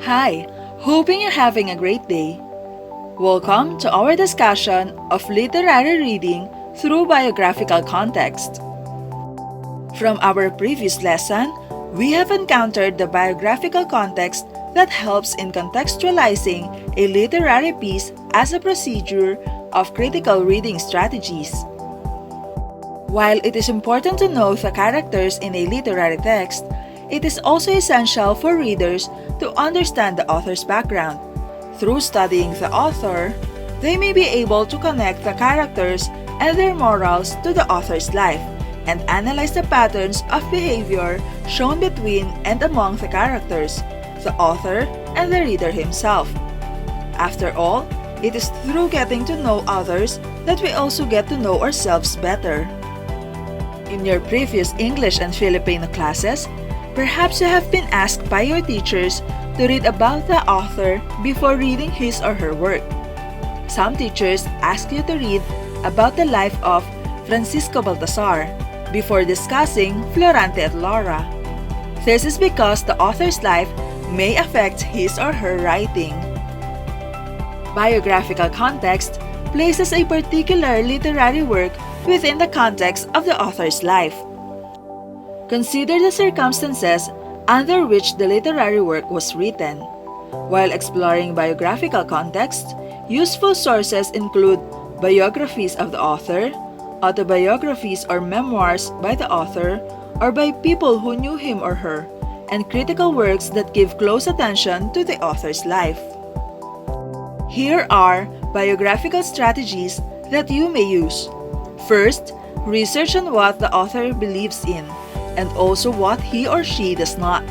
Hi, hoping you're having a great day. Welcome to our discussion of literary reading through biographical context. From our previous lesson, we have encountered the biographical context that helps in contextualizing a literary piece as a procedure of critical reading strategies. While it is important to know the characters in a literary text, it is also essential for readers to understand the author's background. Through studying the author, they may be able to connect the characters and their morals to the author's life and analyze the patterns of behavior shown between and among the characters, the author, and the reader himself. After all, it is through getting to know others that we also get to know ourselves better. In your previous English and Filipino classes, perhaps you have been asked by your teachers to read about the author before reading his or her work. Some teachers ask you to read about the life of Francisco Baltasar before discussing Florante et Laura. This is because the author's life may affect his or her writing. Biographical context places a particular literary work within the context of the author's life. Consider the circumstances under which the literary work was written. While exploring biographical context, useful sources include biographies of the author, autobiographies or memoirs by the author or by people who knew him or her, and critical works that give close attention to the author's life. Here are biographical strategies that you may use. First, research on what the author believes in, and also what he or she does not.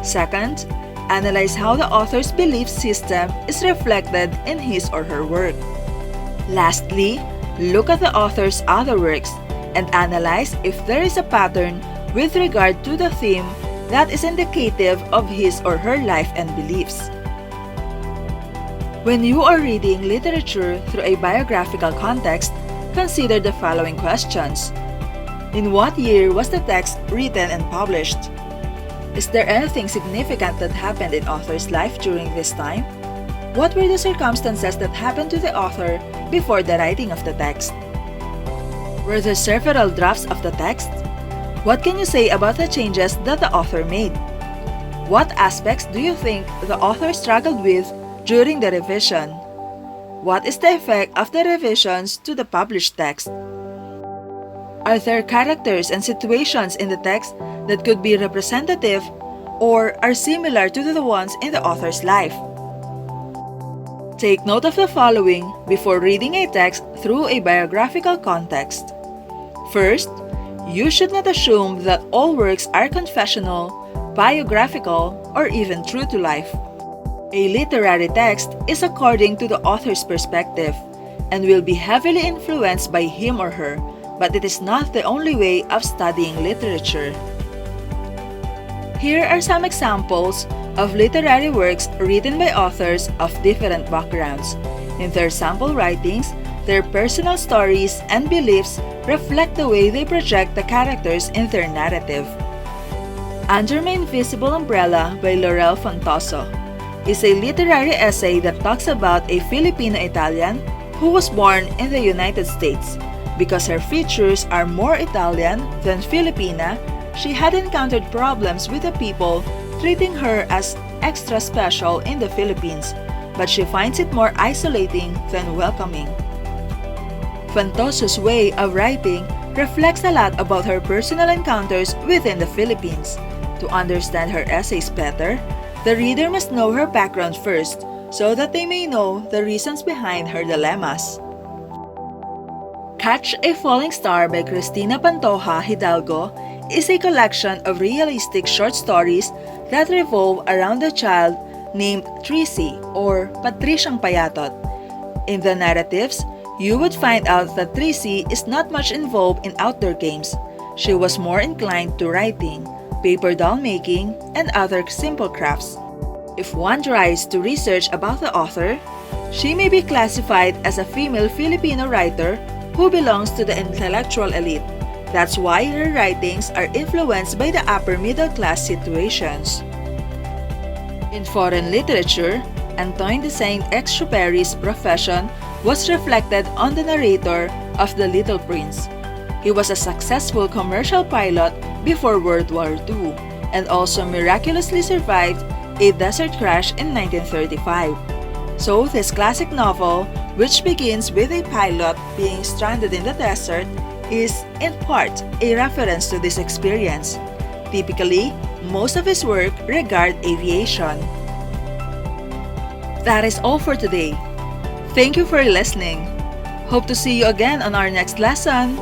Second, analyze how the author's belief system is reflected in his or her work. Lastly, look at the author's other works and analyze if there is a pattern with regard to the theme that is indicative of his or her life and beliefs. When you are reading literature through a biographical context, consider the following questions. In what year was the text written and published? Is there anything significant that happened in author's life during this time? What were the circumstances that happened to the author before the writing of the text? Were there several drafts of the text? What can you say about the changes that the author made? What aspects do you think the author struggled with during the revision? What is the effect of the revisions to the published text? Are there characters and situations in the text that could be representative or are similar to the ones in the author's life? Take note of the following before reading a text through a biographical context. First, you should not assume that all works are confessional, biographical, or even true to life. A literary text is according to the author's perspective and will be heavily influenced by him or her, but it is not the only way of studying literature. Here are some examples of literary works written by authors of different backgrounds. In their sample writings, their personal stories and beliefs reflect the way they project the characters in their narrative. Under My Invisible Umbrella by Laurel Fontoso is a literary essay that talks about a Filipino-Italian who was born in the United States. Because her features are more Italian than Filipina, she had encountered problems with the people treating her as extra special in the Philippines, but she finds it more isolating than welcoming. Fontoso's way of writing reflects a lot about her personal encounters within the Philippines. To understand her essays better, the reader must know her background first so that they may know the reasons behind her dilemmas. Catch a Falling Star by Cristina Pantoja Hidalgo is a collection of realistic short stories that revolve around a child named Trissy or Patrisyang Payatot. In the narratives, you would find out that Trissy is not much involved in outdoor games. She was more inclined to writing, paper doll making, and other simple crafts. If one tries to research about the author, she may be classified as a female Filipino writer who belongs to the intellectual elite. That's why her writings are influenced by the upper middle class situations. In foreign literature, Antoine de Saint-Exupéry's profession was reflected on the narrator of The Little Prince. He was a successful commercial pilot before World War II and also miraculously survived a desert crash in 1935. So this classic novel, which begins with a pilot being stranded in the desert, is in part a reference to this experience. Typically, most of his work regard aviation. That is all for today. Thank you for listening. Hope to see you again on our next lesson.